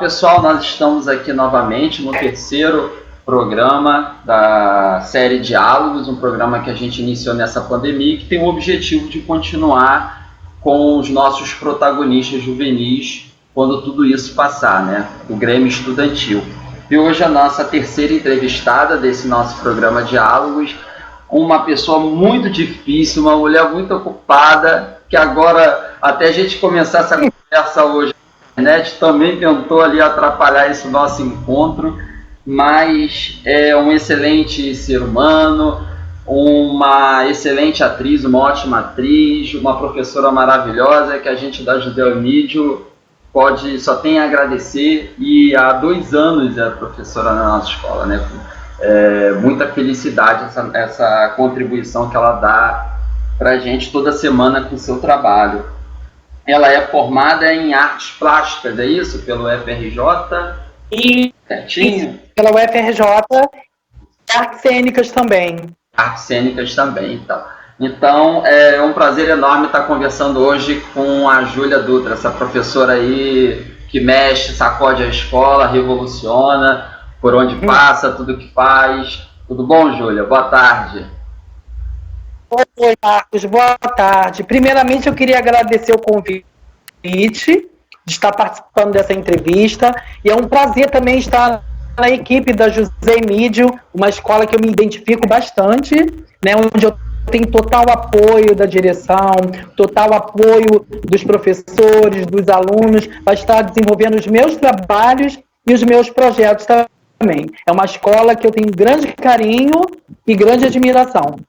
pessoal, nós estamos aqui novamente no terceiro programa da série Diálogos, um programa que a gente iniciou nessa pandemia e que tem o objetivo de continuar com os nossos protagonistas juvenis quando tudo isso passar, né? O Grêmio Estudantil. E hoje a nossa terceira entrevistada desse nosso programa Diálogos, uma pessoa muito difícil, uma mulher muito ocupada, que agora, até a gente começar essa conversa hoje, a internet também tentou ali atrapalhar esse nosso encontro, mas é um excelente ser humano, uma excelente atriz, uma ótima atriz, uma professora maravilhosa que a gente da Judeu Mídio só tem a agradecer, e há 2 anos é professora na nossa escola, né? Muita felicidade essa contribuição que ela dá para a gente toda semana com o seu trabalho. Ela é formada em artes plásticas, é isso? Pelo UFRJ? E certinho? Pela UFRJ, artes cênicas também. Artes cênicas também, então. Então, é um prazer enorme estar conversando hoje com a Júlia Dutra, essa professora aí que mexe, sacode a escola, revoluciona, por onde passa, tudo que faz. Tudo bom, Júlia? Boa tarde. Oi, Marcos, boa tarde. Primeiramente, eu queria agradecer o convite de estar participando dessa entrevista, e é um prazer também estar na equipe da José Mídio, uma escola que eu me identifico bastante, né, onde eu tenho total apoio da direção, total apoio dos professores, dos alunos, para estar desenvolvendo os meus trabalhos e os meus projetos também. É uma escola que eu tenho grande carinho e grande admiração.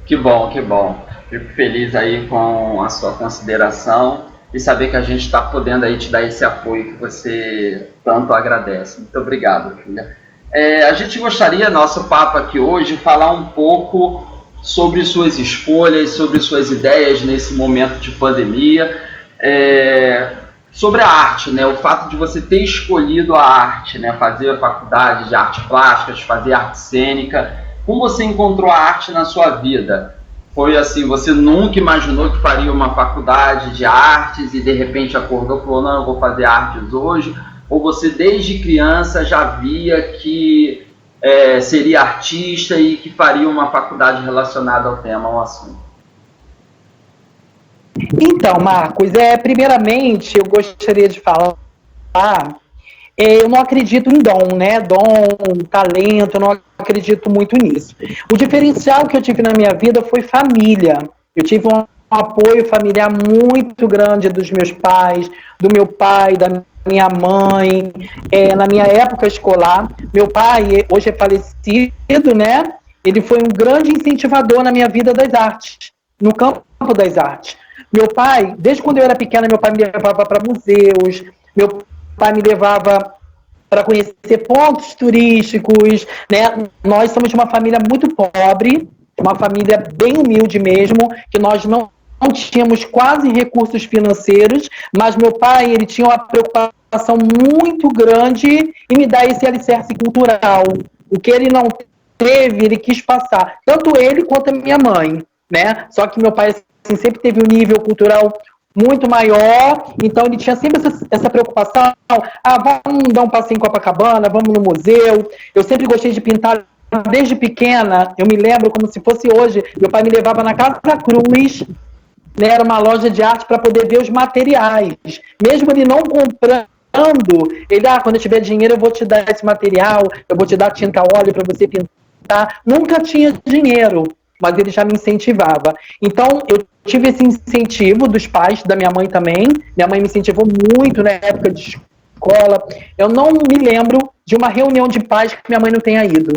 Que bom, que bom. Fico feliz aí com a sua consideração e saber que a gente está podendo aí te dar esse apoio que você tanto agradece. Muito obrigado, Júlia. A gente gostaria, nosso papo aqui hoje, falar um pouco sobre suas escolhas, sobre suas ideias nesse momento de pandemia, sobre a arte, né? O fato de você ter escolhido a arte, né? Fazer a faculdade de artes plásticas, fazer arte cênica. Como você encontrou a arte na sua vida? Foi assim, você nunca imaginou que faria uma faculdade de artes e de repente acordou e falou, não, eu vou fazer artes hoje? Ou você desde criança já via que seria artista e que faria uma faculdade relacionada ao tema, ao assunto? Então, Marcos, primeiramente eu gostaria de falar, eu não acredito em dom, né? Dom, talento, eu não acredito muito nisso. O diferencial que eu tive na minha vida foi família. Eu tive um apoio familiar muito grande dos meus pais, do meu pai, da minha mãe, na minha época escolar. Meu pai, hoje é falecido, né? Ele foi um grande incentivador na minha vida das artes, no campo das artes. Meu pai, desde quando eu era pequena, meu pai me levava para museus, meu pai me levava para conhecer pontos turísticos, né? Nós somos de uma família muito pobre, uma família bem humilde mesmo, que nós não tínhamos quase recursos financeiros, mas meu pai, ele tinha uma preocupação muito grande em me dar esse alicerce cultural. O que ele não teve, ele quis passar, tanto ele quanto a minha mãe, né? Só que meu pai assim, sempre teve um nível cultural muito maior, então ele tinha sempre essa preocupação, vamos dar um passeio em Copacabana, vamos no museu. Eu sempre gostei de pintar desde pequena, eu me lembro como se fosse hoje, meu pai me levava na Casa Cruz, né, era uma loja de arte para poder ver os materiais, mesmo ele não comprando, ele, quando eu tiver dinheiro eu vou te dar esse material, eu vou te dar tinta óleo para você pintar, nunca tinha dinheiro, mas ele já me incentivava. Então, eu tive esse incentivo dos pais, da minha mãe também. Minha mãe me incentivou muito na época de escola. Eu não me lembro de uma reunião de pais que minha mãe não tenha ido.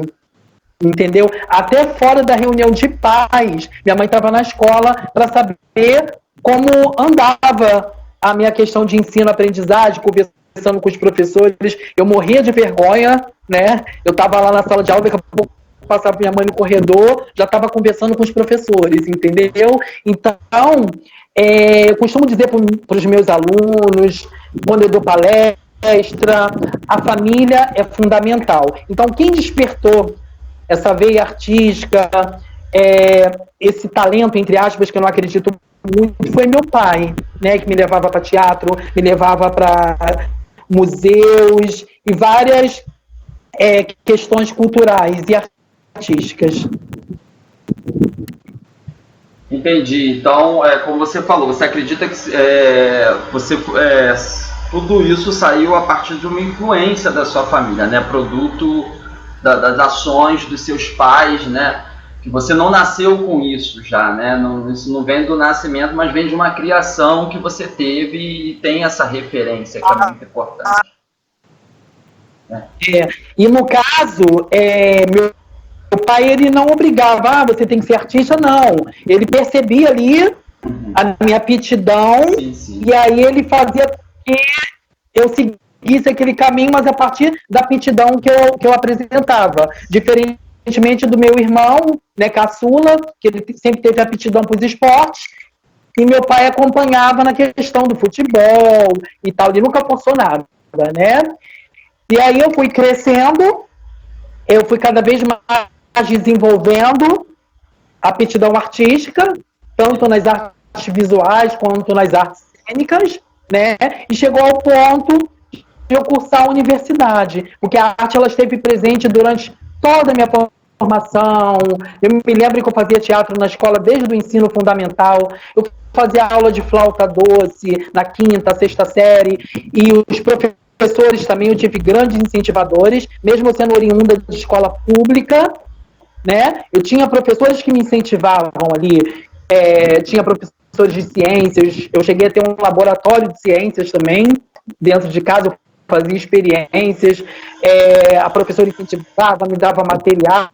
Entendeu? Até fora da reunião de pais, minha mãe estava na escola para saber como andava a minha questão de ensino-aprendizagem, conversando com os professores. Eu morria de vergonha, né? Eu estava lá na sala de aula, daqui a pouco passava minha mãe no corredor, já estava conversando com os professores, entendeu? Então, eu costumo dizer para os meus alunos, quando eu dou palestra, a família é fundamental. Então, quem despertou essa veia artística, esse talento, entre aspas, que eu não acredito muito foi meu pai, né, que me levava para teatro, me levava para museus e várias questões culturais e artísticas. Entendi. Então, como você falou, você acredita que tudo isso saiu a partir de uma influência da sua família, né? Produto das ações dos seus pais, né? Que você não nasceu com isso já, né? Não, isso não vem do nascimento, mas vem de uma criação que você teve e tem essa referência que é muito importante. E no caso, meu pai, ele não obrigava, você tem que ser artista, não. Ele percebia ali a minha aptidão, sim. E aí ele fazia com que eu seguisse aquele caminho, mas a partir da aptidão que eu apresentava. Diferentemente do meu irmão, né, caçula, que ele sempre teve aptidão para os esportes, e meu pai acompanhava na questão do futebol e tal, ele nunca forçou nada, né? E aí eu fui crescendo, eu fui cada vez mais desenvolvendo a aptidão artística, tanto nas artes visuais quanto nas artes cênicas, né? E chegou ao ponto de eu cursar a universidade, porque a arte ela esteve presente durante toda a minha formação. Eu me lembro que eu fazia teatro na escola desde o ensino fundamental, eu fazia aula de flauta doce na quinta, sexta série, e os professores também, eu tive grandes incentivadores, mesmo sendo oriunda de escola pública, né? Eu tinha professores que me incentivavam ali, tinha professores de ciências, eu cheguei a ter um laboratório de ciências também, dentro de casa, eu fazia experiências, a professora incentivava, me dava material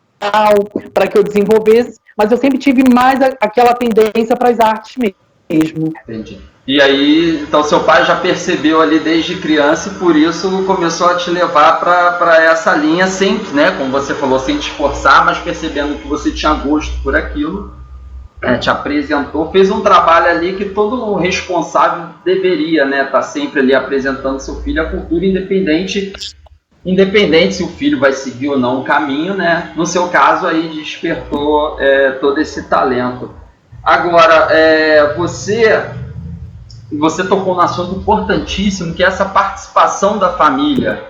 para que eu desenvolvesse, mas eu sempre tive mais aquela tendência para as artes mesmo. Entendi. E aí, então seu pai já percebeu ali desde criança e por isso começou a te levar para essa linha, sem, né, como você falou, sem te esforçar, mas percebendo que você tinha gosto por aquilo, te apresentou, fez um trabalho ali que todo responsável deveria, né, estar sempre ali apresentando seu filho a cultura, independente se o filho vai seguir ou não o caminho, né? No seu caso aí despertou todo esse talento. Agora, você tocou num assunto importantíssimo, que é essa participação da família,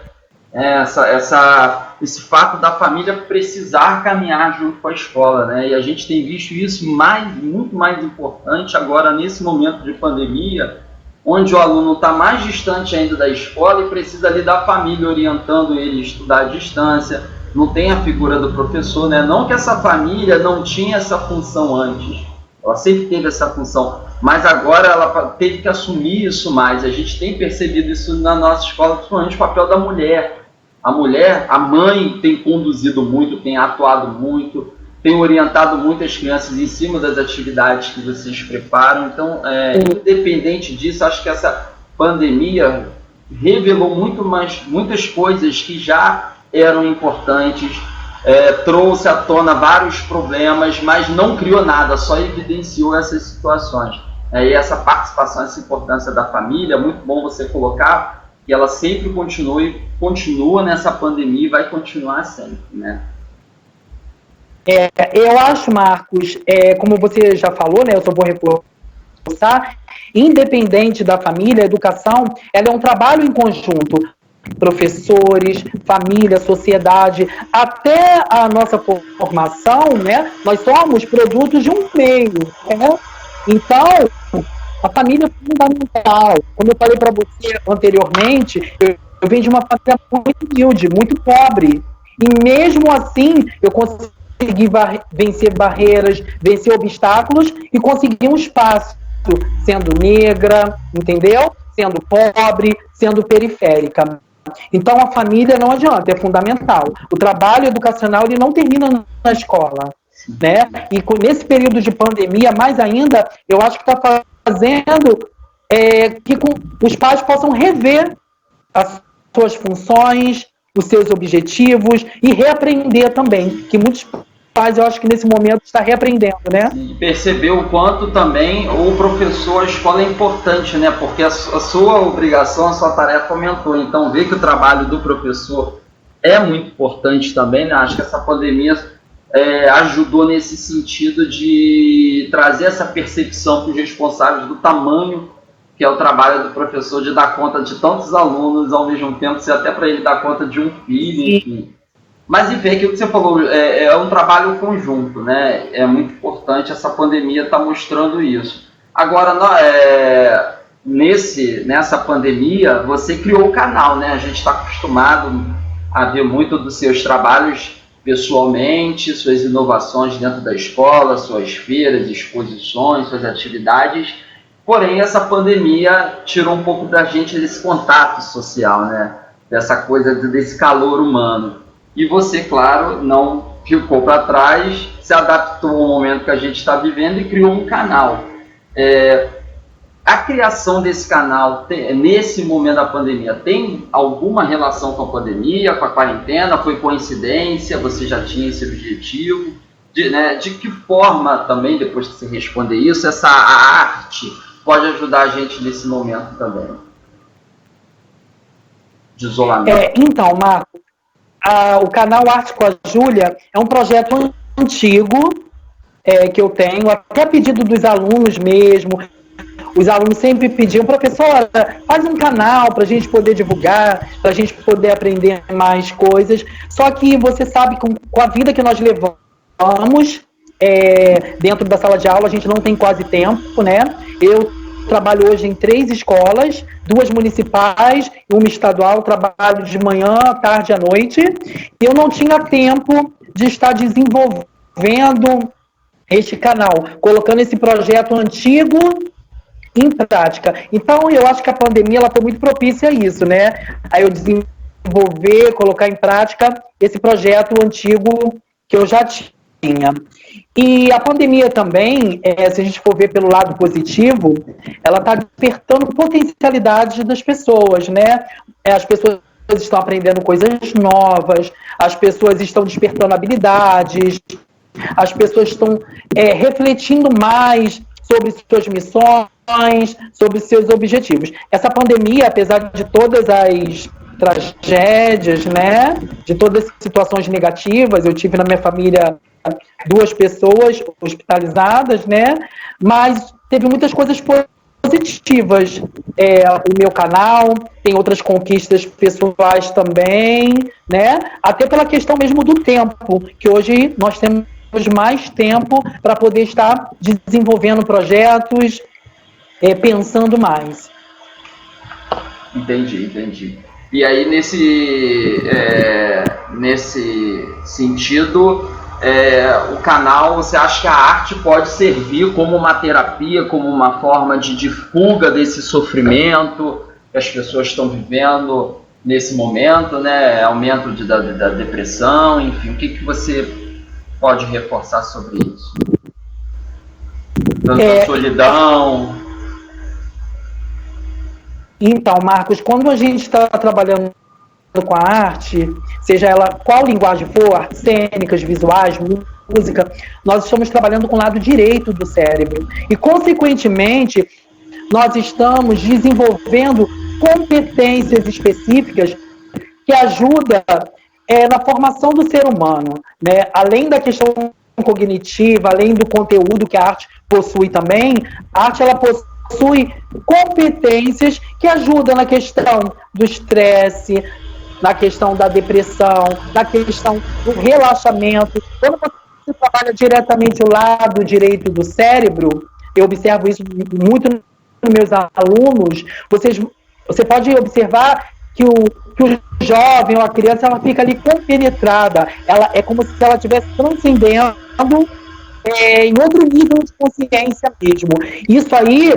esse fato da família precisar caminhar junto com a escola, né? E a gente tem visto isso muito mais importante agora nesse momento de pandemia, onde o aluno está mais distante ainda da escola e precisa ali da família orientando ele a estudar à distância, não tem a figura do professor, né? Não que essa família não tinha essa função antes, ela sempre teve essa função, mas agora ela teve que assumir isso mais. A gente tem percebido isso na nossa escola, principalmente o papel da mulher. A mãe tem conduzido muito, tem atuado muito, tem orientado muitas crianças em cima das atividades que vocês preparam. Então, independente disso, acho que essa pandemia revelou muitas coisas que já eram importantes, trouxe à tona vários problemas, mas não criou nada, só evidenciou essas situações. E essa participação, essa importância da família, é muito bom você colocar, que ela sempre continua nessa pandemia e vai continuar sempre, né? Eu acho, Marcos, como você já falou, né, eu só vou reforçar, independente da família, a educação, ela é um trabalho em conjunto. Professores, família, sociedade, até a nossa formação, né, nós somos produtos de um meio, né? Então, a família é fundamental. Como eu falei para você anteriormente, eu venho de uma família muito humilde, muito pobre, e mesmo assim eu consegui vencer barreiras, vencer obstáculos e conseguir um espaço, sendo negra, entendeu? Sendo pobre, sendo periférica. Então a família não adianta, é fundamental. O trabalho educacional ele não termina na escola, né? E nesse período de pandemia, mais ainda, eu acho que está fazendo que os pais possam rever as suas funções, os seus objetivos e reaprender também, que muitos pais, eu acho que nesse momento está reaprendendo, né? E percebeu o quanto também o professor, a escola é importante, né? Porque a sua obrigação, a sua tarefa aumentou. Então, ver que o trabalho do professor é muito importante também, né? Acho que essa pandemia ajudou nesse sentido de e trazer essa percepção para os responsáveis do tamanho que é o trabalho do professor de dar conta de tantos alunos ao mesmo tempo, se até para ele dar conta de um filho, enfim. Mas, enfim, aquilo que você falou, é um trabalho conjunto, né? É muito importante, essa pandemia está mostrando isso. Agora, nessa pandemia, você criou o canal, né? A gente está acostumado a ver muito dos seus trabalhos pessoalmente, suas inovações dentro da escola, suas feiras, exposições, suas atividades. Porém, essa pandemia tirou um pouco da gente desse contato social, né? Dessa coisa, desse calor humano. E você, claro, não ficou para trás, se adaptou ao momento que a gente está vivendo e criou um canal. A criação desse canal, nesse momento da pandemia, tem alguma relação com a pandemia, com a quarentena? Foi coincidência? Você já tinha esse objetivo? De que forma também, depois que você responder isso, a arte pode ajudar a gente nesse momento também de isolamento? Então, Marco, o canal Arte com a Júlia é um projeto antigo que eu tenho, até a pedido dos alunos mesmo. Os alunos sempre pediam, professora, faz um canal para a gente poder divulgar, para a gente poder aprender mais coisas. Só que você sabe, com a vida que nós levamos dentro da sala de aula, a gente não tem quase tempo, né? Eu trabalho hoje em 3 escolas, 2 municipais e uma estadual. Trabalho de manhã, tarde e à noite. E eu não tinha tempo de estar desenvolvendo este canal, colocando esse projeto antigo em prática. Então, eu acho que a pandemia ela foi muito propícia a isso, né? A eu desenvolver, colocar em prática esse projeto antigo que eu já tinha. E a pandemia também, se a gente for ver pelo lado positivo, ela está despertando potencialidades das pessoas, né? As pessoas estão aprendendo coisas novas, as pessoas estão despertando habilidades, as pessoas estão refletindo mais sobre suas missões, sobre seus objetivos. Essa pandemia, apesar de todas as tragédias, né, de todas as situações negativas, eu tive na minha família 2 pessoas hospitalizadas, né, mas teve muitas coisas positivas. O meu canal tem outras conquistas pessoais também, né, até pela questão mesmo do tempo, que hoje nós temos mais tempo para poder estar desenvolvendo projetos, pensando mais. Entendi. E aí, nesse sentido, o canal, você acha que a arte pode servir como uma terapia, como uma forma de fuga desse sofrimento que as pessoas estão vivendo nesse momento, né? Aumento da depressão, enfim, o que você pode reforçar sobre isso? Da solidão. Então, Marcos, quando a gente está trabalhando com a arte, seja ela qual linguagem for, artes cênicas, visuais, música, nós estamos trabalhando com o lado direito do cérebro. E, consequentemente, nós estamos desenvolvendo competências específicas que ajudam na formação do ser humano, né? Além da questão cognitiva, além do conteúdo que a arte possui também, a arte ela possui competências que ajudam na questão do estresse, na questão da depressão, na questão do relaxamento. Quando você trabalha diretamente o lado direito do cérebro, eu observo isso muito nos meus alunos, você pode observar que o jovem ou a criança, ela fica ali compenetrada, ela é como se ela estivesse transcendendo em outro nível de consciência mesmo. Isso aí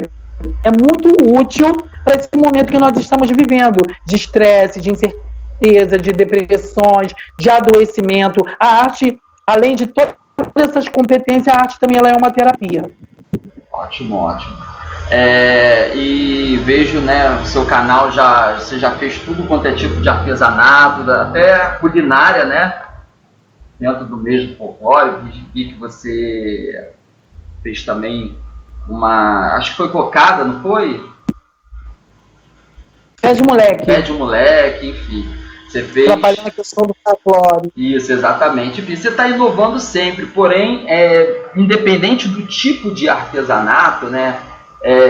é muito útil para esse momento que nós estamos vivendo, de estresse, de incerteza, de depressões, de adoecimento. A arte, além de todas essas competências, a arte também ela é uma terapia. Ótimo. E vejo, né, o seu canal você já fez tudo quanto é tipo de artesanato, até culinária, né? Dentro do mesmo folclore, vi que você fez também acho que foi cocada, não foi? Pé de moleque. Pé de moleque, enfim. Você fez... Trabalhando a questão do folclore. Isso, exatamente. E você está inovando sempre, porém, independente do tipo de artesanato, né?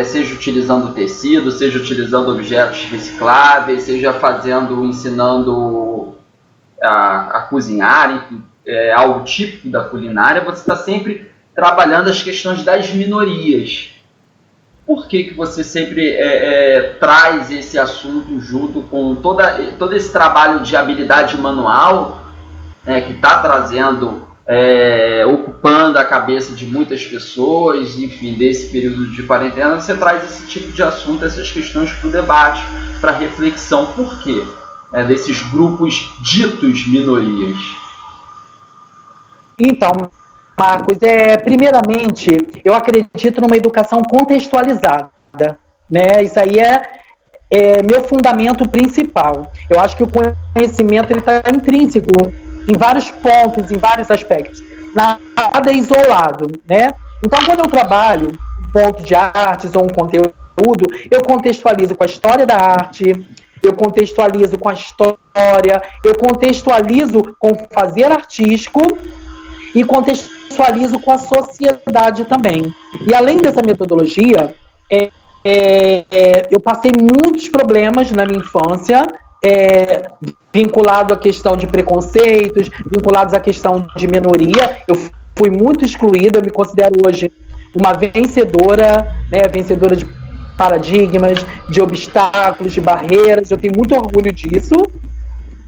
Seja utilizando tecido, seja utilizando objetos recicláveis, seja ensinando a cozinhar, enfim, algo típico da culinária, você está sempre trabalhando as questões das minorias. Por que você sempre traz esse assunto junto com todo esse trabalho de habilidade manual, que está trazendo, ocupando a cabeça de muitas pessoas, enfim, desse período de quarentena, você traz esse tipo de assunto, essas questões para o debate, para reflexão. Por quê? Desses grupos ditos minorias? Então, Marcos, primeiramente, eu acredito numa educação contextualizada, né? Isso aí é meu fundamento principal. Eu acho que o conhecimento está intrínseco em vários pontos, em vários aspectos. Nada é isolado, né? Então, quando eu trabalho um ponto de artes ou um conteúdo, eu contextualizo com a história da arte, eu contextualizo com a história, eu contextualizo com o fazer artístico e contextualizo com a sociedade também. E além dessa metodologia, eu passei muitos problemas na minha infância, vinculado à questão de preconceitos, vinculados à questão de minoria. Eu fui muito excluída, eu me considero hoje uma vencedora, né, vencedora de paradigmas, de obstáculos, de barreiras. Eu tenho muito orgulho disso,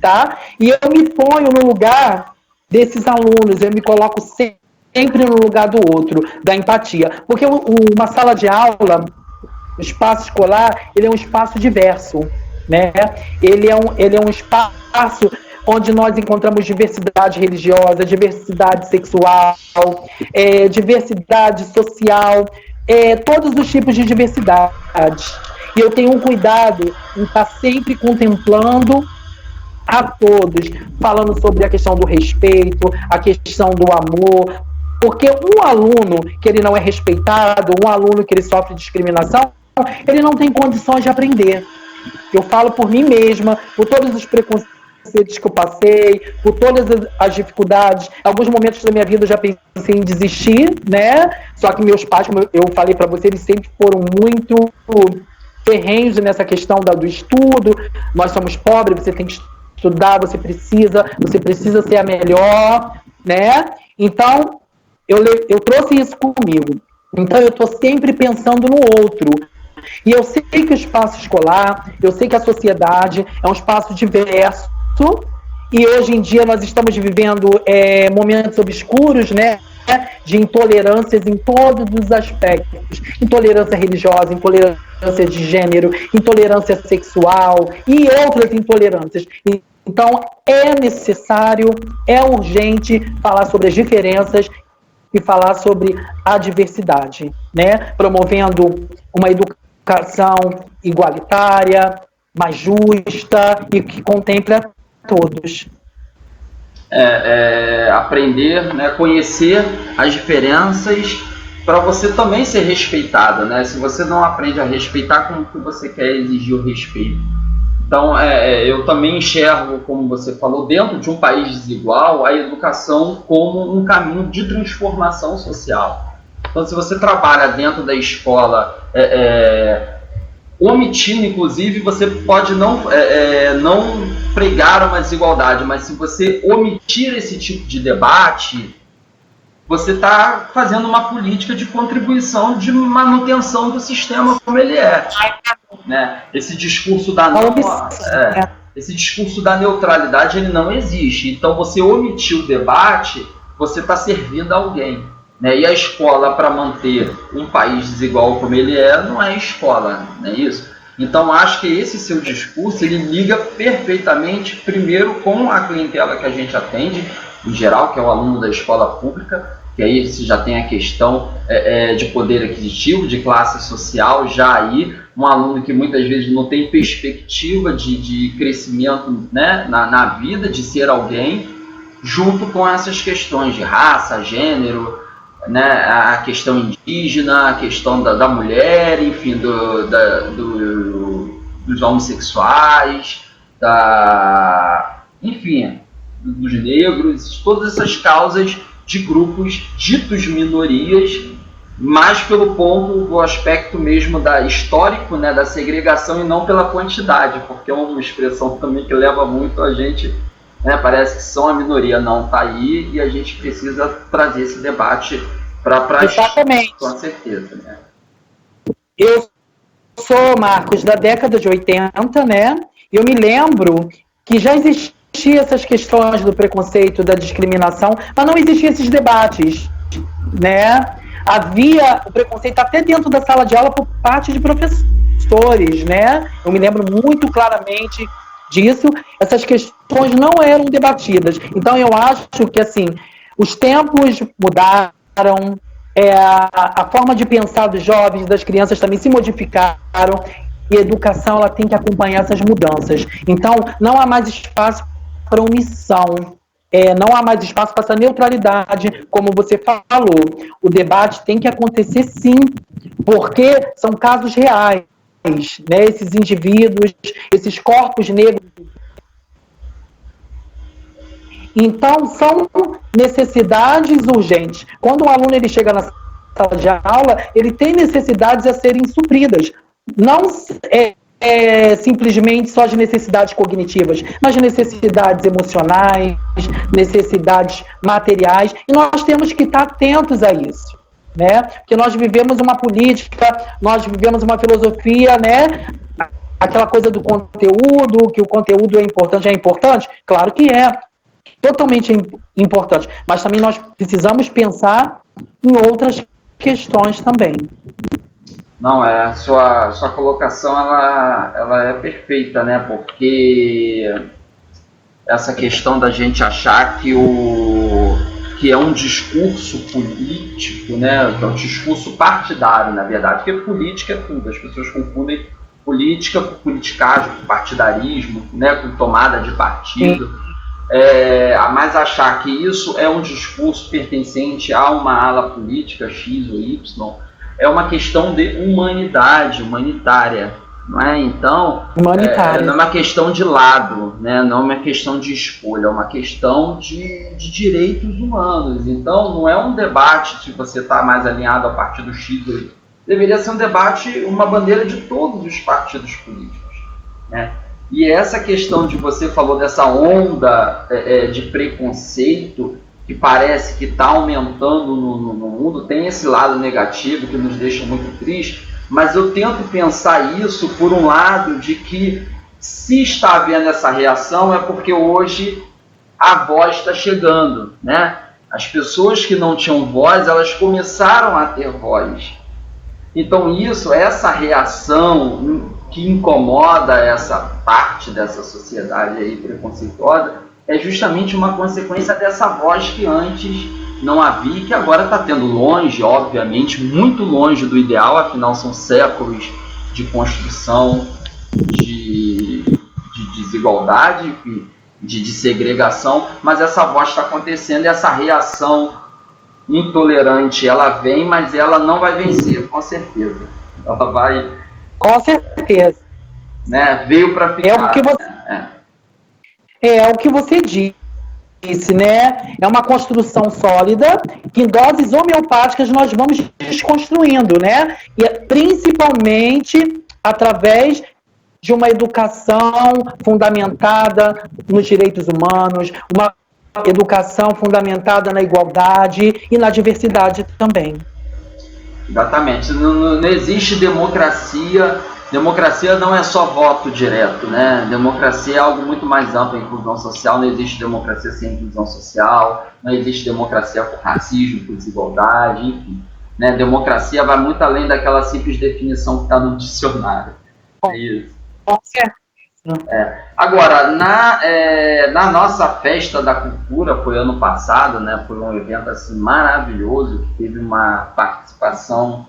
tá? E eu me ponho no lugar desses alunos, eu me coloco sempre no lugar do outro, da empatia. Porque uma sala de aula, o espaço escolar, ele é um espaço diverso, né? Ele é um espaço onde nós encontramos diversidade religiosa, diversidade sexual, diversidade social, todos os tipos de diversidade. E eu tenho um cuidado em estar sempre contemplando a todos, falando sobre a questão do respeito, a questão do amor, porque um aluno que ele não é respeitado, um aluno que ele sofre discriminação, ele não tem condições de aprender. Eu falo por mim mesma, por todos os preconceitos que eu passei, por todas as dificuldades. Em alguns momentos da minha vida eu já pensei em desistir, né? Só que meus pais, como eu falei para você, eles sempre foram muito ferrenhos nessa questão do estudo. Nós somos pobres, você tem que estudar, você precisa ser a melhor, né? Então, eu trouxe isso comigo. Então, eu estou sempre pensando no outro. E eu sei que o espaço escolar, eu sei que a sociedade é um espaço diverso, e hoje em dia nós estamos vivendo momentos obscuros, né? De intolerâncias em todos os aspectos. Intolerância religiosa, intolerância de gênero, intolerância sexual e outras intolerâncias. Então, é necessário, é urgente falar sobre as diferenças e falar sobre a diversidade, né? Promovendo uma educação igualitária, mais justa e que contemple a todos. Aprender, né, conhecer as diferenças para você também ser respeitado, né? Se você não aprende a respeitar, como que você quer exigir o respeito? Então, eu também enxergo, como você falou, dentro de um país desigual, a educação como um caminho de transformação social. Então, se você trabalha dentro da escola, omitindo, inclusive, você pode não pregar uma desigualdade, mas se você omitir esse tipo de debate, você está fazendo uma política de contribuição de manutenção do sistema como ele é. Né? Esse discurso da neutralidade ele não existe. Então, você omitir o debate, você está servindo a alguém. Né? E a escola, para manter um país desigual como ele não é escola, não é isso? Então, acho que esse seu discurso, ele liga perfeitamente, primeiro, com a clientela que a gente atende, em geral, que é o aluno da escola pública, que aí você já tem a questão de poder aquisitivo, de classe social, já aí, um aluno que muitas vezes não tem perspectiva de crescimento, né, na vida, de ser alguém, junto com essas questões de raça, gênero, né, a questão indígena, a questão da mulher, enfim, dos homossexuais, enfim, dos negros, todas essas causas de grupos ditos minorias, mais pelo ponto do aspecto mesmo histórico, né, da segregação, e não pela quantidade, porque é uma expressão também que leva muito a gente, né, parece que são a minoria, não está aí, e a gente precisa trazer esse debate para Exatamente. Com certeza, né? Eu sou, Marcos, da década de 80, né? E eu me lembro que já existiam essas questões do preconceito, da discriminação, mas não existiam esses debates, né? Havia o preconceito até dentro da sala de aula por parte de professores, né? Eu me lembro muito claramente disso. Essas questões não eram debatidas. Então, eu acho que, assim, os tempos mudaram, a forma de pensar dos jovens, das crianças também se modificaram, e a educação ela tem que acompanhar essas mudanças. Então, não há mais espaço para omissão, não há mais espaço para essa neutralidade, como você falou. O debate tem que acontecer sim, porque são casos reais, né? Esses indivíduos, esses corpos negros. Então, são necessidades urgentes. Quando o aluno ele chega na sala de aula, ele tem necessidades a serem supridas. Não simplesmente só as necessidades cognitivas, mas necessidades emocionais, necessidades materiais, e nós temos que estar atentos a isso, né? Porque nós vivemos uma política, nós vivemos uma filosofia, né? Aquela coisa do conteúdo, que o conteúdo é importante? Claro que é, totalmente importante, mas também nós precisamos pensar em outras questões também. Não, sua colocação ela é perfeita, né? Porque essa questão da gente achar que é um discurso político, né? Que é um discurso partidário, na verdade, porque política é tudo, as pessoas confundem política com politicagem, com partidarismo, né? Com tomada de partido. Mas achar que isso é um discurso pertencente a uma ala política X ou Y é uma questão de humanidade, humanitária, não é? Então, não é uma questão de lado, né? Não é uma questão de escolha, é uma questão de direitos humanos. Então, não é um debate se você está mais alinhado ao partido X ou Y. Deveria ser um debate, uma bandeira de todos os partidos políticos, né? E essa questão de você falou dessa onda de preconceito que parece que está aumentando no mundo, tem esse lado negativo que nos deixa muito tristes, mas eu tento pensar isso por um lado de que se está havendo essa reação é porque hoje a voz está chegando, né? As pessoas que não tinham voz, elas começaram a ter voz. Então essa reação que incomoda essa parte dessa sociedade aí preconceituosa é justamente uma consequência dessa voz que antes não havia e que agora está tendo longe, obviamente, muito longe do ideal, afinal são séculos de construção de desigualdade, de segregação, mas essa voz está acontecendo e essa reação intolerante, ela vem, mas ela não vai vencer, com certeza. Ela vai... Com certeza. Né? Veio para ficar. É o que você disse, né? É uma construção sólida que em doses homeopáticas nós vamos desconstruindo, né? E principalmente através de uma educação fundamentada nos direitos humanos, uma educação fundamentada na igualdade e na diversidade também. Exatamente. Não existe democracia. Democracia não é só voto direto, né? Democracia é algo muito mais amplo. A inclusão social, não existe democracia sem inclusão social, não existe democracia com racismo, com desigualdade, enfim. Né? Democracia vai muito além daquela simples definição que está no dicionário. É isso. Com certeza. Agora, na nossa festa da cultura, foi ano passado, né? Foi um evento assim, maravilhoso, que teve uma participação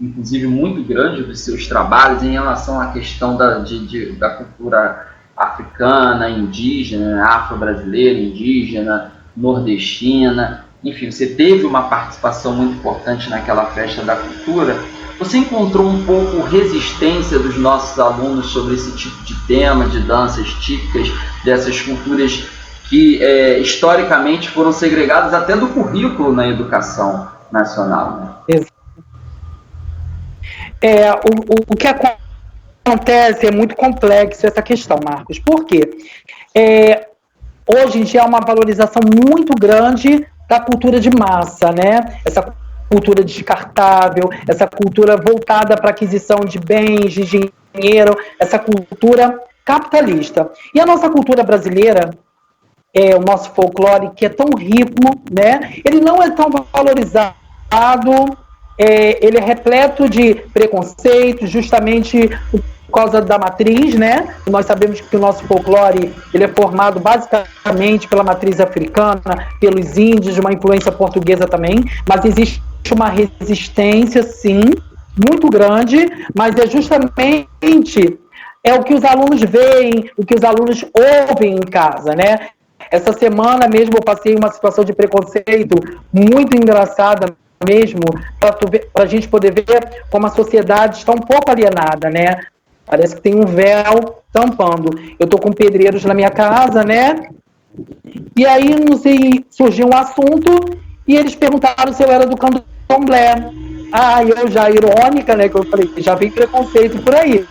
inclusive muito grande dos seus trabalhos em relação à questão da cultura africana, indígena, afro-brasileira, indígena, nordestina. Enfim, você teve uma participação muito importante naquela festa da cultura você encontrou um pouco resistência dos nossos alunos sobre esse tipo de tema, de danças típicas dessas culturas que historicamente foram segregadas até do currículo na educação nacional, né? O que acontece é muito complexo essa questão, Marcos. Por quê? Hoje em dia há uma valorização muito grande da cultura de massa, né? Essa cultura descartável, essa cultura voltada para aquisição de bens, de dinheiro, essa cultura capitalista. E a nossa cultura brasileira, o nosso folclore, que é tão rico, né? Ele não é tão valorizado, ele é repleto de preconceitos, justamente por causa da matriz, né? Nós sabemos que o nosso folclore ele é formado basicamente pela matriz africana, pelos índios, uma influência portuguesa também, mas existe uma resistência, sim, muito grande, mas é justamente o que os alunos veem, o que os alunos ouvem em casa, né? Essa semana mesmo eu passei uma situação de preconceito muito engraçada mesmo, para a gente poder ver como a sociedade está um pouco alienada, né? Parece que tem um véu tampando. Eu estou com pedreiros na minha casa, né? E aí, não sei, surgiu um assunto e eles perguntaram se eu era do candomblé. Ah, eu já irônica, né? Que eu falei, já vem preconceito por aí.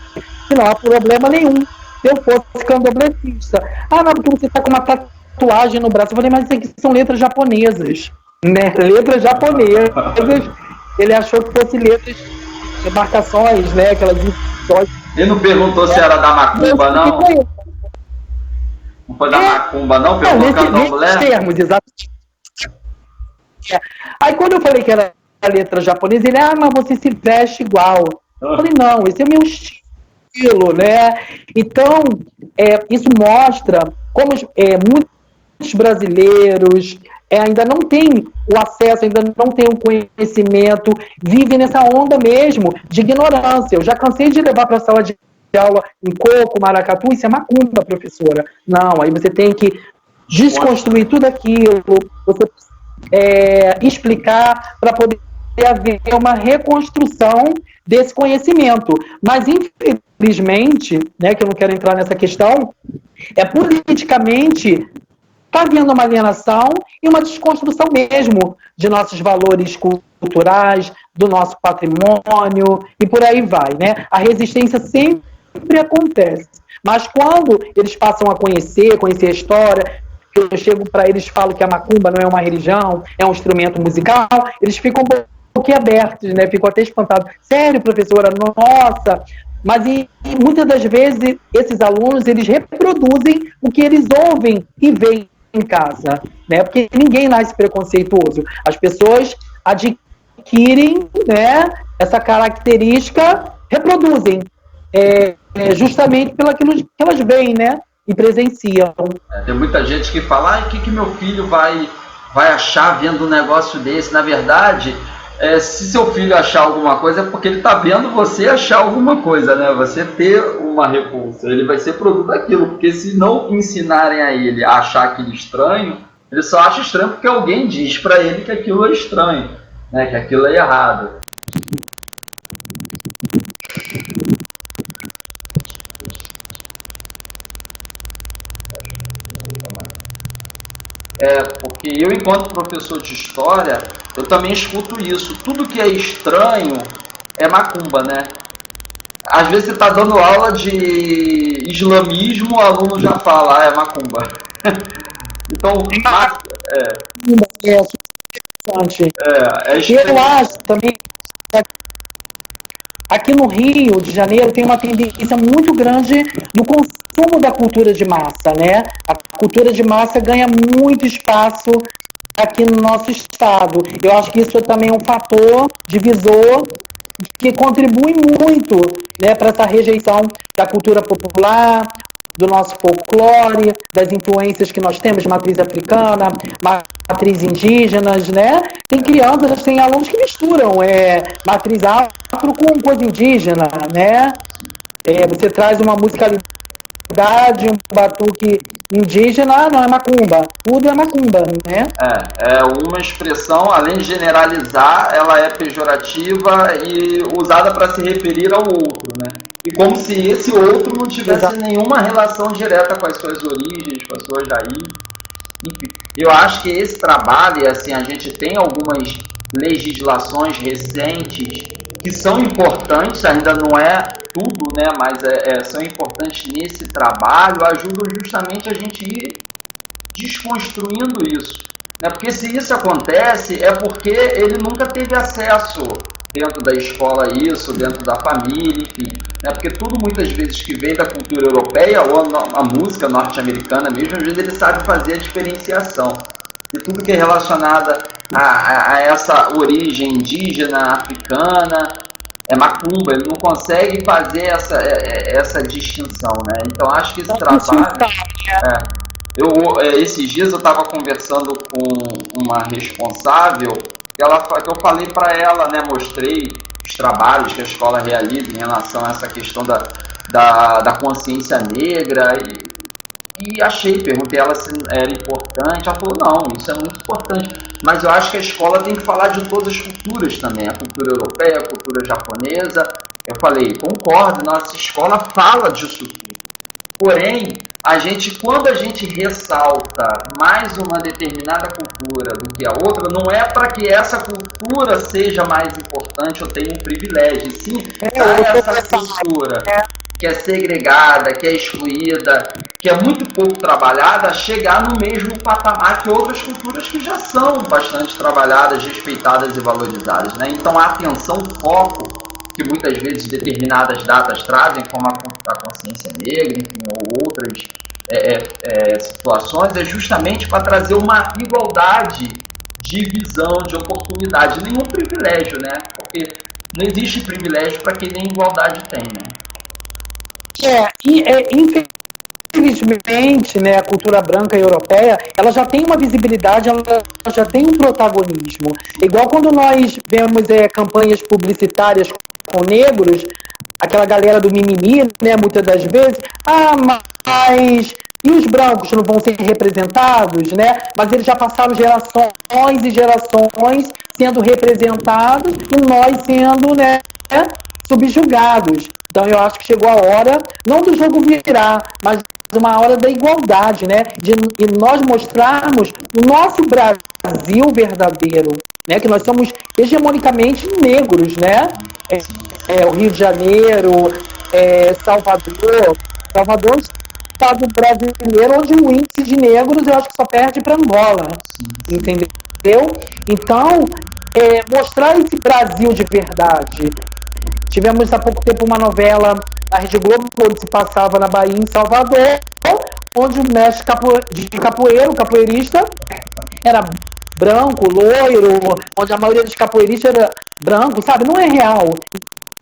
Não há problema nenhum se eu fosse candomblessista. Ah, não, porque você está com uma tatuagem no braço. Eu falei, mas isso aqui são letras japonesas, né? Letras japonesas. Ele achou que fosse letras de marcações, né? Aquelas instruções. Ele não perguntou se era da macumba, não? Não foi da macumba, não? Perguntou candomblé? Termos, exatamente. Aí quando eu falei que era a letra japonesa, ele, mas você se veste igual. Eu falei, não, esse é o meu estilo, né? Então, isso mostra como muitos brasileiros ainda não têm o acesso, ainda não têm o conhecimento, vivem nessa onda mesmo de ignorância. Eu já cansei de levar para a sala de aula em coco, maracatu, isso é macumba, professora. Não, aí você tem que desconstruir tudo aquilo, você explicar para poder haver uma reconstrução desse conhecimento. Mas, infelizmente, né, que eu não quero entrar nessa questão, politicamente está havendo uma alienação e uma desconstrução mesmo de nossos valores culturais, do nosso patrimônio e por aí vai, né? A resistência sempre acontece, mas quando eles passam a conhecer a história, eu chego para eles e falo que a macumba não é uma religião, é um instrumento musical, eles ficam um pouquinho abertos, né? Ficam até espantados. Sério, professora? Nossa! Mas muitas das vezes esses alunos eles reproduzem o que eles ouvem e veem em casa, né? Porque ninguém nasce preconceituoso. As pessoas adquirem, né, essa característica, reproduzem justamente pelo aquilo que elas veem, né? E presenciam. Tem muita gente que fala, o que meu filho vai achar vendo um negócio desse? Na verdade, se seu filho achar alguma coisa, é porque ele está vendo você achar alguma coisa, né? Você ter uma repulsa, ele vai ser produto daquilo, porque se não ensinarem a ele a achar aquilo estranho, ele só acha estranho porque alguém diz para ele que aquilo é estranho, né? Que aquilo é errado. Porque eu, enquanto professor de história, eu também escuto isso. Tudo que é estranho é macumba, né? Às vezes você está dando aula de islamismo, o aluno já fala, é macumba. Então, eu acho também aqui no Rio de Janeiro tem uma tendência muito grande do consumo da cultura de massa, né? A cultura de massa ganha muito espaço aqui no nosso estado. Eu acho que isso também é um fator divisor que contribui muito, né, para essa rejeição da cultura popular, do nosso folclore, das influências que nós temos, matriz africana, matriz indígenas, né? Tem crianças, tem alunos que misturam matriz afro com coisa indígena, né? Você traz uma musicalidade verdade, um batuque indígena não é macumba. Tudo é macumba, né? É uma expressão, além de generalizar, ela é pejorativa e usada para se referir ao outro, né? E como se esse outro não tivesse nenhuma relação direta com as suas origens, com as suas raízes. Enfim, eu acho que esse trabalho, assim, a gente tem algumas legislações recentes que são importantes, ainda não é tudo, né, mas são importantes nesse trabalho, ajudam justamente a gente ir desconstruindo isso. Né? Porque se isso acontece, é porque ele nunca teve acesso dentro da escola a isso, dentro da família, enfim. Né? Porque tudo muitas vezes que vem da cultura europeia ou a música norte-americana mesmo, às vezes ele sabe fazer a diferenciação. E tudo que é relacionado a essa origem indígena, africana, é macumba, ele não consegue fazer essa distinção, né? Então acho que esse trabalho... esses dias eu estava conversando com uma responsável, que eu falei para ela, né, mostrei os trabalhos que a escola realiza em relação a essa questão da consciência negra perguntei a ela se era importante, ela falou, não, isso é muito importante, mas eu acho que a escola tem que falar de todas as culturas também, a cultura europeia, a cultura japonesa. Eu falei, concordo, nossa escola fala disso tudo. Porém, quando a gente ressalta mais uma determinada cultura do que a outra, não é para que essa cultura seja mais importante ou tenha um privilégio, sim, essa cultura que é segregada, que é excluída, que é muito pouco trabalhada, chegar no mesmo patamar que outras culturas que já são bastante trabalhadas, respeitadas e valorizadas. Né? Então, a atenção, o foco que muitas vezes determinadas datas trazem, como a consciência negra, enfim, ou outras situações, é justamente para trazer uma igualdade de visão, de oportunidade, nenhum privilégio, né? Porque não existe privilégio para quem nem igualdade tem, né? Infelizmente, né, a cultura branca e europeia, ela já tem uma visibilidade, ela já tem um protagonismo. Igual quando nós vemos campanhas publicitárias com negros, aquela galera do mimimi, né, muitas das vezes, mas e os brancos não vão ser representados, né? Mas eles já passaram gerações e gerações sendo representados e nós sendo, né, subjugados. Então eu acho que chegou a hora, não do jogo virar, mas uma hora da igualdade, né? E nós mostrarmos o nosso Brasil verdadeiro, né? Que nós somos hegemonicamente negros, né? O Rio de Janeiro, Salvador é um estado brasileiro onde o índice de negros eu acho que só perde para Angola, entendeu? Então, mostrar esse Brasil de verdade. Tivemos há pouco tempo uma novela na Rede Globo, onde se passava na Bahia, em Salvador, onde o mestre de capoeira, o capoeirista, era branco, loiro, onde a maioria dos capoeiristas era branco, sabe? Não é real.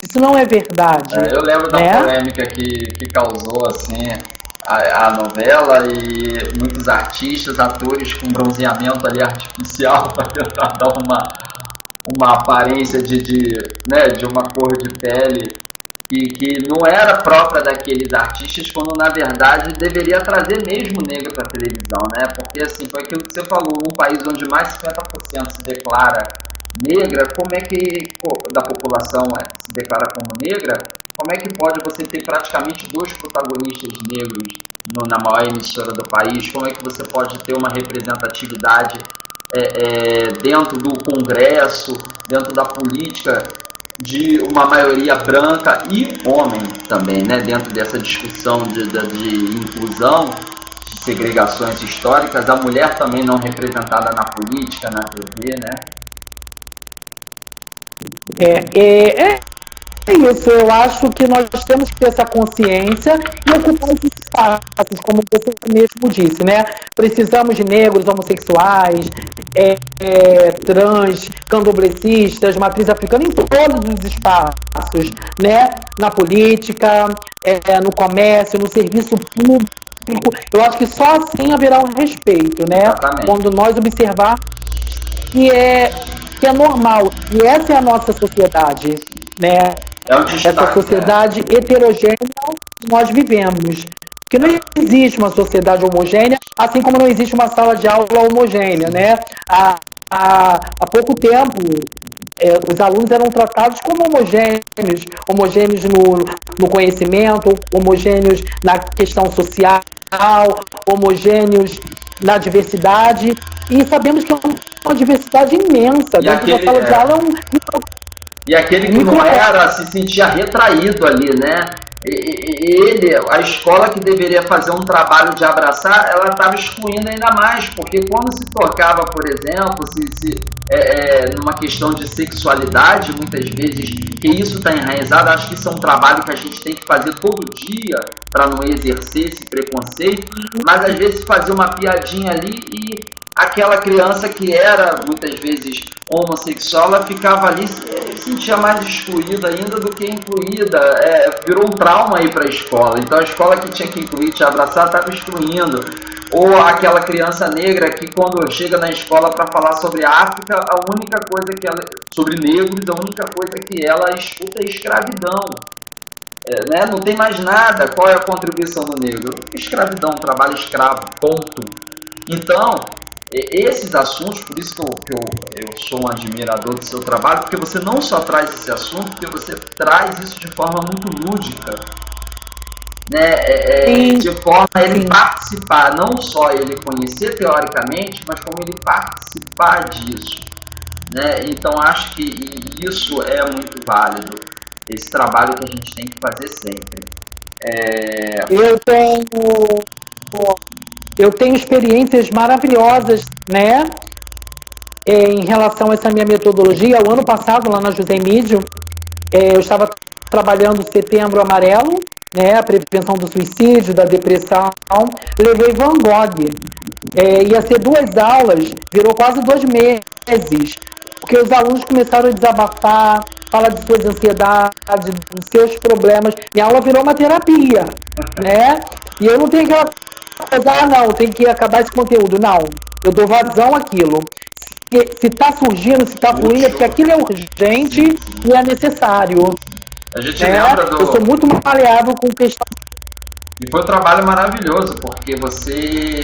Isso não é verdade. Eu lembro da polêmica que causou, assim, a novela e muitos artistas, atores com bronzeamento ali artificial para tentar dar uma aparência de uma cor de pele que não era própria daqueles artistas, quando na verdade deveria trazer mesmo negro para a televisão, né? Porque assim, foi aquilo que você falou, um país onde mais de 50% se declara negra, como é que da população se declara como negra, como é que pode você ter praticamente 2 protagonistas negros na maior emissora do país? Como é que você pode ter uma representatividade dentro do Congresso, dentro da política, de uma maioria branca e homem também, né? Dentro dessa discussão de inclusão, de segregações históricas, a mulher também não representada na política, na TV, né? Isso, eu acho que nós temos que ter essa consciência e ocupar esses espaços, como você mesmo disse, né? Precisamos de negros, homossexuais, trans, candomblecistas, matriz africana, em todos os espaços, né? Na política, no comércio, no serviço público. Eu acho que só assim haverá um respeito, né? Exatamente. Quando nós observar que é normal. E essa é a nossa sociedade, né? Essa sociedade heterogênea que nós vivemos. que não existe uma sociedade homogênea, assim como não existe uma sala de aula homogênea, né? Há pouco tempo, os alunos eram tratados como homogêneos no conhecimento, homogêneos na questão social, homogêneos na diversidade, e sabemos que é uma diversidade imensa. Dentro da sala de aula E aquele que não era, se sentia retraído ali, né? A escola que deveria fazer um trabalho de abraçar, ela estava excluindo ainda mais, porque quando se tocava, por exemplo, numa questão de sexualidade, muitas vezes, que isso está enraizado, acho que isso é um trabalho que a gente tem que fazer todo dia para não exercer esse preconceito, mas às vezes fazer uma piadinha ali e aquela criança que era muitas vezes homossexual, ela ficava ali, se sentia mais excluída ainda do que incluída, virou um trauma aí para a escola. Então a escola que tinha que incluir, te abraçar, estava excluindo. Ou aquela criança negra que quando chega na escola para falar sobre a África, a única coisa que ela, sobre negros, a única coisa que ela escuta é escravidão. Né? Não tem mais nada. Qual é a contribuição do negro? Escravidão, trabalho escravo, ponto. Então, esses assuntos, por isso que eu sou um admirador do seu trabalho, porque você não só traz esse assunto, porque você traz isso de forma muito lúdica, né? De forma a ele participar, não só ele conhecer teoricamente, mas como ele participar disso, né? Então acho que isso é muito válido, esse trabalho que a gente tem que fazer sempre. Eu tenho experiências maravilhosas, né, em relação a essa minha metodologia. O ano passado, lá na José Emídio, eu estava trabalhando o Setembro Amarelo, né, a prevenção do suicídio, da depressão. Levei Van Gogh. Ia ser 2 aulas, virou quase 2 meses, porque os alunos começaram a desabafar, falar de suas ansiedades, dos seus problemas. Minha aula virou uma terapia, né? E eu não tenho aquela não, tem que acabar esse conteúdo. Não, eu dou vazão àquilo. Se está surgindo, se está fluindo, é porque aquilo é urgente e é necessário. A gente lembra Eu sou muito maleável com questão. E foi um trabalho maravilhoso, porque você,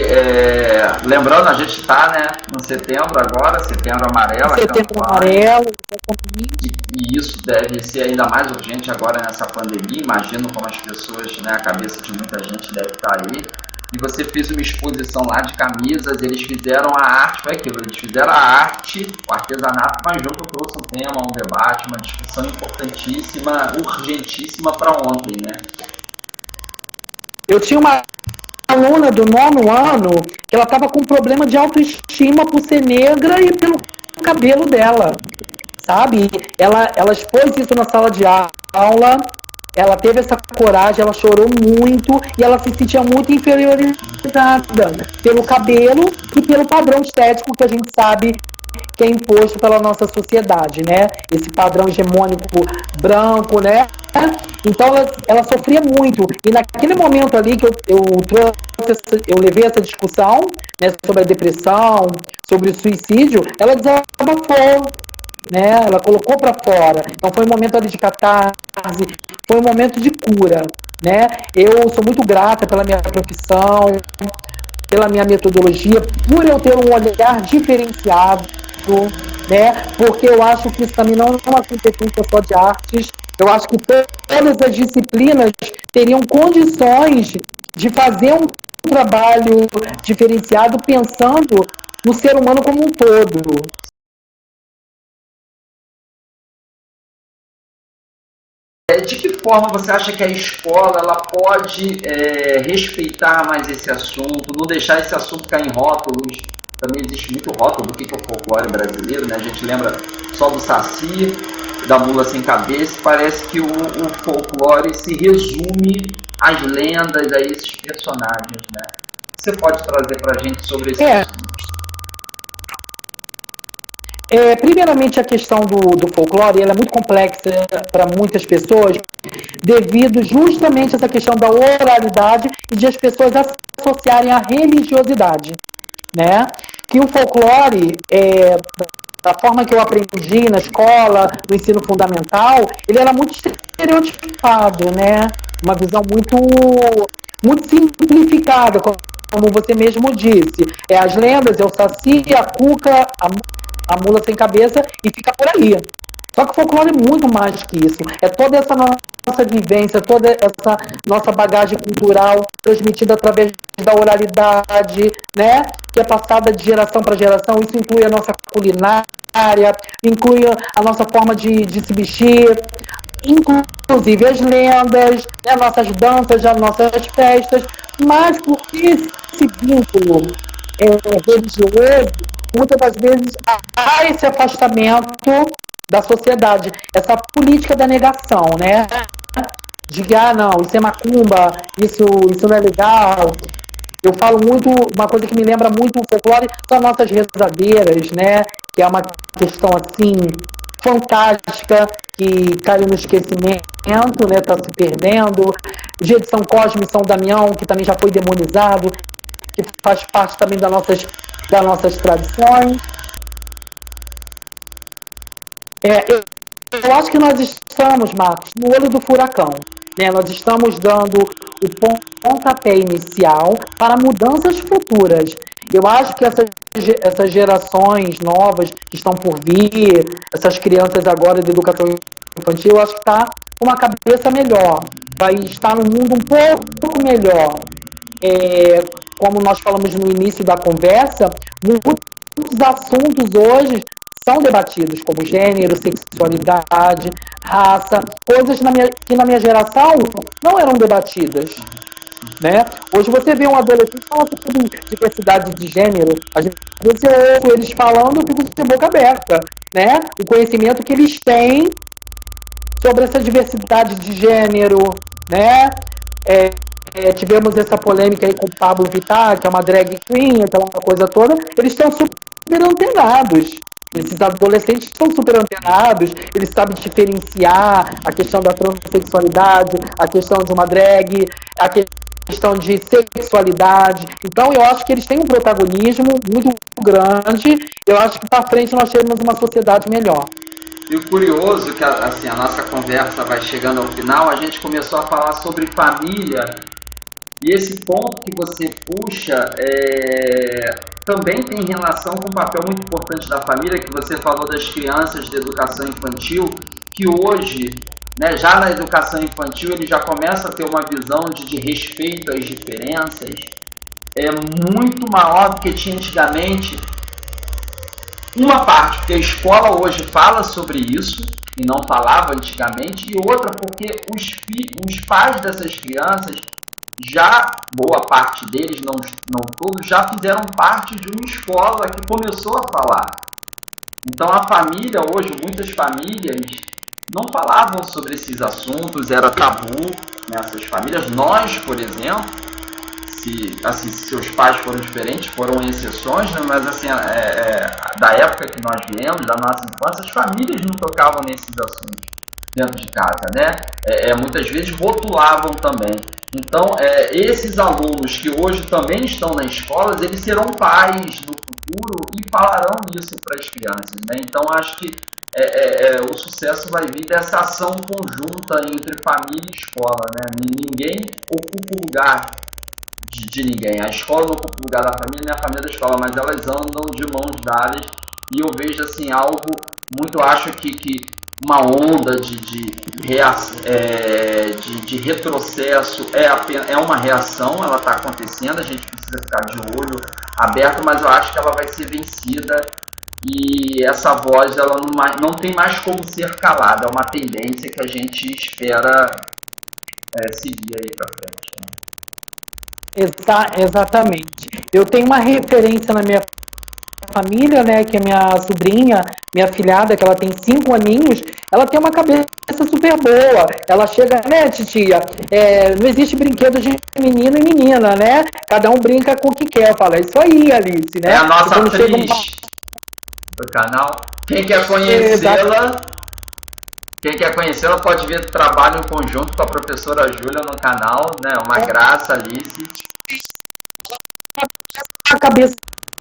lembrando, a gente está, né, no setembro agora, Setembro Amarelo. Setembro Amarelo, e isso deve ser ainda mais urgente agora nessa pandemia. Imagino como as pessoas, né, a cabeça de muita gente deve estar aí. E você fez uma exposição lá de camisas, eles fizeram a arte, foi aquilo, eles fizeram a arte, o artesanato, mas junto trouxe um tema, um debate, uma discussão importantíssima, urgentíssima para ontem, né? Eu tinha uma aluna do 9º ano que ela estava com problema de autoestima por ser negra e pelo cabelo dela, sabe? Ela expôs isso na sala de aula. Ela teve essa coragem, ela chorou muito e ela se sentia muito inferiorizada pelo cabelo e pelo padrão estético que a gente sabe que é imposto pela nossa sociedade, né? Esse padrão hegemônico branco, né? Então ela sofria muito. E naquele momento ali que eu levei essa discussão, né, sobre a depressão, sobre o suicídio, ela desabafou, né? Ela colocou para fora. Então foi um momento ali de catarse, foi um momento de cura, né? Eu sou muito grata pela minha profissão, pela minha metodologia, por eu ter um olhar diferenciado, né? Porque eu acho que isso também não é uma competência só de artes. Eu acho que todas as disciplinas teriam condições de fazer um trabalho diferenciado pensando no ser humano como um todo. De que forma você acha que a escola ela pode respeitar mais esse assunto, não deixar esse assunto cair em rótulos? Também existe muito rótulo do que é o folclore brasileiro, né? A gente lembra só do Saci, da Mula Sem Cabeça. Parece que o folclore se resume às lendas, a esses personagens, né? Você pode trazer para a gente sobre esse assunto? Primeiramente, a questão do folclore ela é muito complexa para muitas pessoas, devido justamente a essa questão da oralidade e de as pessoas associarem a religiosidade, né? Que o folclore, da forma que eu aprendi na escola, no ensino fundamental, ele era muito estereotipado, né? Uma visão muito simplificada, como você mesmo disse. É as lendas, é o Saci, a Cuca, a mula sem cabeça, e fica por aí. Só que o folclore é muito mais que isso. É toda essa nossa vivência, toda essa nossa bagagem cultural transmitida através da oralidade, né? Que é passada de geração para geração. Isso inclui a nossa culinária, inclui a nossa forma de se vestir, inclusive as lendas, né? As nossas danças, as nossas festas. Mas por esse vínculo religioso, muitas das vezes há esse afastamento da sociedade, essa política da negação, né? De que, não, isso é macumba, isso não é legal. Eu falo muito, uma coisa que me lembra muito o folclore são as nossas rezadeiras, né? Que é uma questão, assim, fantástica, que caiu no esquecimento, né? Está se perdendo. Dia de São Cosme e São Damião, que também já foi demonizado, que faz parte também das nossas tradições. Eu acho que nós estamos, Marcos, no olho do furacão. Né? Nós estamos dando o pontapé inicial para mudanças futuras. Eu acho que essas gerações novas que estão por vir, essas crianças agora de educação infantil, eu acho que está com uma cabeça melhor, vai estar num mundo um pouco melhor. Como nós falamos no início da conversa, muitos assuntos hoje são debatidos, como gênero, sexualidade, raça, coisas que na minha geração não eram debatidas. Né? Hoje você vê um adolescente falando sobre diversidade de gênero, às vezes eu ouço eles falando, eu fico de boca aberta. Né? O conhecimento que eles têm sobre essa diversidade de gênero, né? Tivemos essa polêmica aí com o Pablo Vittar, que é uma drag queen, aquela coisa toda, eles estão super antenados. Esses adolescentes estão super antenados, eles sabem diferenciar a questão da transexualidade, a questão de uma drag, a questão de sexualidade. Então, eu acho que eles têm um protagonismo muito grande. Eu acho que para frente nós teremos uma sociedade melhor. E o curioso é que assim, a nossa conversa vai chegando ao final, a gente começou a falar sobre família, e esse ponto que você puxa também tem relação com um papel muito importante da família, que você falou das crianças de educação infantil, que hoje, né, já na educação infantil, ele já começa a ter uma visão de respeito às diferenças, muito maior do que tinha antigamente. Uma parte porque a escola hoje fala sobre isso, e não falava antigamente, e outra porque os pais dessas crianças, já boa parte deles, não todos, já fizeram parte de uma escola que começou a falar. Então a família hoje, muitas famílias não falavam sobre esses assuntos, era tabu nessas famílias. Nós, por exemplo, se seus pais foram diferentes, foram exceções, né? Mas assim, da época que nós viemos, da nossa infância, as famílias não tocavam nesses assuntos dentro de casa, né? Muitas vezes rotulavam também. Então, esses alunos que hoje também estão nas escolas, eles serão pais no futuro e falarão isso para as crianças, né? Então, acho que o sucesso vai vir dessa ação conjunta entre família e escola, né? Ninguém ocupa o lugar de ninguém. A escola não ocupa o lugar da família, nem a família da escola, mas elas andam de mãos dadas, e eu vejo assim algo muito, acho que uma onda de retrocesso é uma reação, ela está acontecendo, a gente precisa ficar de olho aberto, mas eu acho que ela vai ser vencida, e essa voz ela não tem mais como ser calada, é uma tendência que a gente espera seguir aí para frente. Né? Exatamente. Eu tenho uma referência na minha família, né, que é minha sobrinha, minha filhada, que ela tem 5 aninhos, ela tem uma cabeça super boa. Ela chega, né, titia, não existe brinquedo de menino e menina, né? Cada um brinca com o que quer. Fala, isso aí, Alice, né? É a nossa atriz do canal. Quem quer conhecê-la, pode ver o trabalho em conjunto com a professora Júlia no canal, né? Uma graça, Alice. A cabeça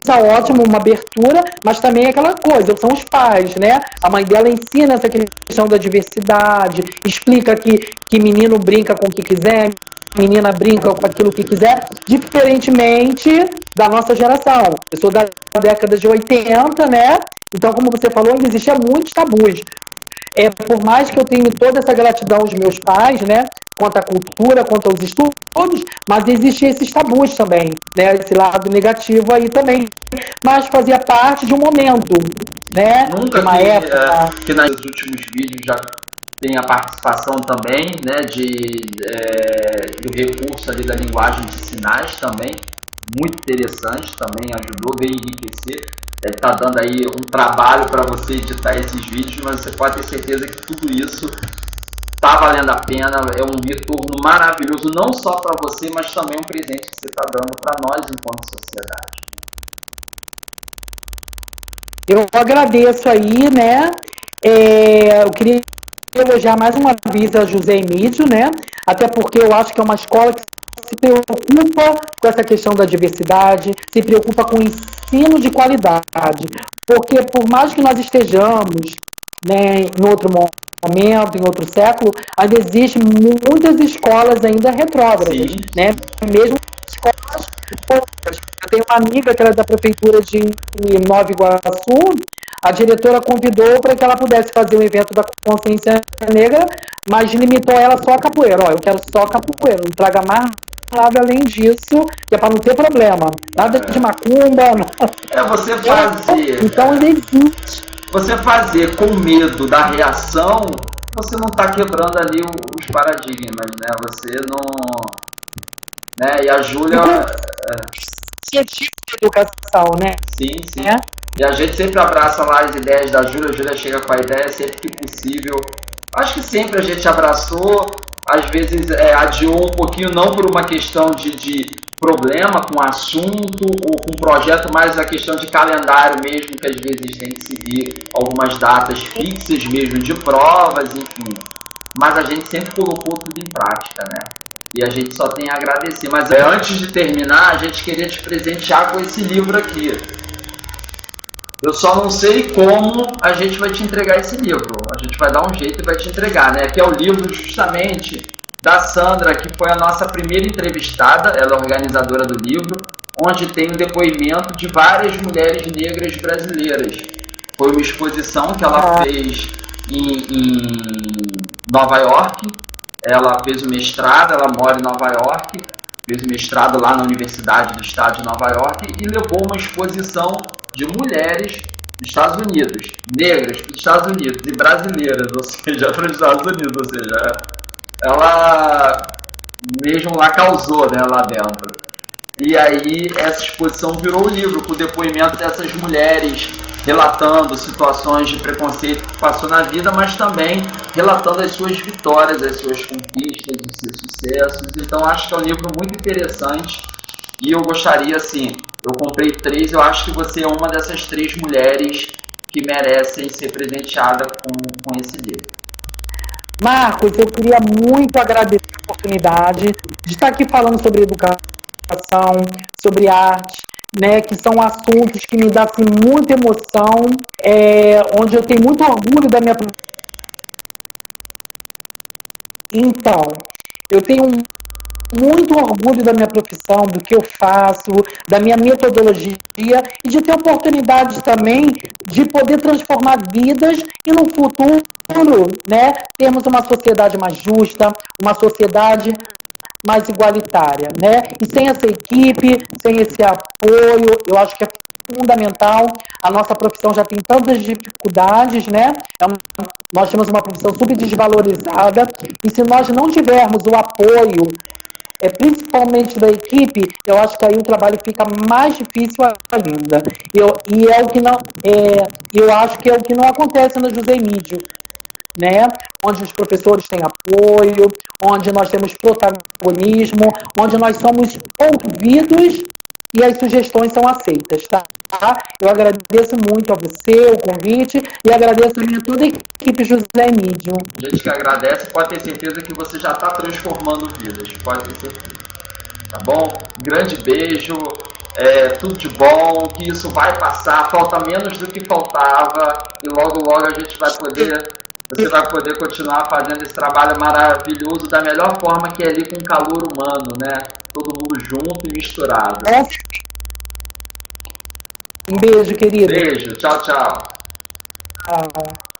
ótima, uma abertura, mas também aquela coisa, são os pais, né? A mãe dela ensina essa questão da diversidade, explica que menino brinca com o que quiser, menina brinca com aquilo que quiser, diferentemente da nossa geração. Eu sou da década de 80, né? Então, como você falou, ainda existia muitos tabus. Por mais que eu tenha toda essa gratidão aos meus pais, né? Quanto à cultura, quanto aos estudos, mas existiam esses tabus também, né? Esse lado negativo aí também. Mas fazia parte de um momento, né? Nunca de uma que, época. que nos últimos vídeos já tem a participação também, né, do recurso ali da linguagem de sinais também, muito interessante, também ajudou, veio enriquecer. Está dando aí um trabalho para você editar esses vídeos, mas você pode ter certeza que tudo isso está valendo a pena, é um retorno maravilhoso, não só para você, mas também um presente que você está dando para nós enquanto sociedade. Eu agradeço aí, né? Eu queria elogiar mais uma vez a José Emídio, né? Até porque eu acho que é uma escola que se preocupa com essa questão da diversidade, se preocupa com o ensino de qualidade. Porque por mais que nós estejamos, né, em outro momento, em outro século, ainda existem muitas escolas ainda retrógradas, Sim. né? Mesmo escolas poucas. Eu tenho uma amiga que era da prefeitura de Nova Iguaçu. A diretora convidou para que ela pudesse fazer o evento da consciência negra, mas limitou ela só a capoeira. Eu quero só capoeira, não traga mais nada além disso, que é para não ter problema. Nada de macumba. Você fazer. Então ainda existe. Você fazer com medo da reação, você não está quebrando ali os paradigmas, né? Você não. Né? E a Júlia. Científico de educação, né? Sim. E a gente sempre abraça lá as ideias da Júlia. A Júlia chega com a ideia sempre que possível. Acho que sempre a gente abraçou, às vezes adiou um pouquinho, não por uma questão de problema com o assunto ou com o projeto, mas a questão de calendário mesmo, que às vezes tem que seguir algumas datas fixas mesmo de provas, enfim. Mas a gente sempre colocou tudo em prática, né? E a gente só tem a agradecer. Mas antes de terminar, a gente queria te presentear com esse livro aqui. Eu só não sei como a gente vai te entregar esse livro. A gente vai dar um jeito e vai te entregar, né? Que é o livro justamente da Sandra, que foi a nossa primeira entrevistada, ela é organizadora do livro, onde tem um depoimento de várias mulheres negras brasileiras. Foi uma exposição que ela fez em Nova York. Ela fez o mestrado, ela mora em Nova York, fez o mestrado lá na Universidade do Estado de Nova York e levou uma exposição de mulheres dos Estados Unidos, negras dos Estados Unidos e brasileiras, ou seja, para os Estados Unidos, ou seja, ela mesmo lá causou, né, lá dentro. E aí essa exposição virou um livro com depoimento dessas mulheres relatando situações de preconceito que passou na vida, mas também relatando as suas vitórias, as suas conquistas, os seus sucessos. Então acho que é um livro muito interessante e eu gostaria, assim, eu comprei 3, eu acho que você é uma dessas 3 mulheres que merecem ser presenteada com esse livro. Marcos, eu queria muito agradecer a oportunidade de estar aqui falando sobre educação, sobre arte, né, que são assuntos que me dão assim, muita emoção, onde eu tenho muito orgulho da minha profissão. Então, eu tenho muito orgulho da minha profissão, do que eu faço, da minha metodologia e de ter oportunidades também de poder transformar vidas e no futuro, né, termos uma sociedade mais justa, uma sociedade mais igualitária, né? E sem essa equipe, sem esse apoio, eu acho que é fundamental. A nossa profissão já tem tantas dificuldades, né? Nós temos uma profissão super desvalorizada e se nós não tivermos o apoio, principalmente da equipe, eu acho que aí o trabalho fica mais difícil ainda. Eu acho que é o que não acontece no José Emídio, né? Onde os professores têm apoio, onde nós temos protagonismo, onde nós somos ouvidos e as sugestões são aceitas, tá? Eu agradeço muito a você, o convite, e agradeço também a toda a equipe José Emídio. A gente que agradece, pode ter certeza que você já está transformando vidas, pode ter certeza. Tá bom? Grande beijo, tudo de bom, que isso vai passar, falta menos do que faltava, e logo a gente vai poder você vai poder continuar fazendo esse trabalho maravilhoso da melhor forma, que é ali com calor humano, né? Todo mundo junto e misturado. Um beijo, querido. Beijo, tchau, tchau. Tchau.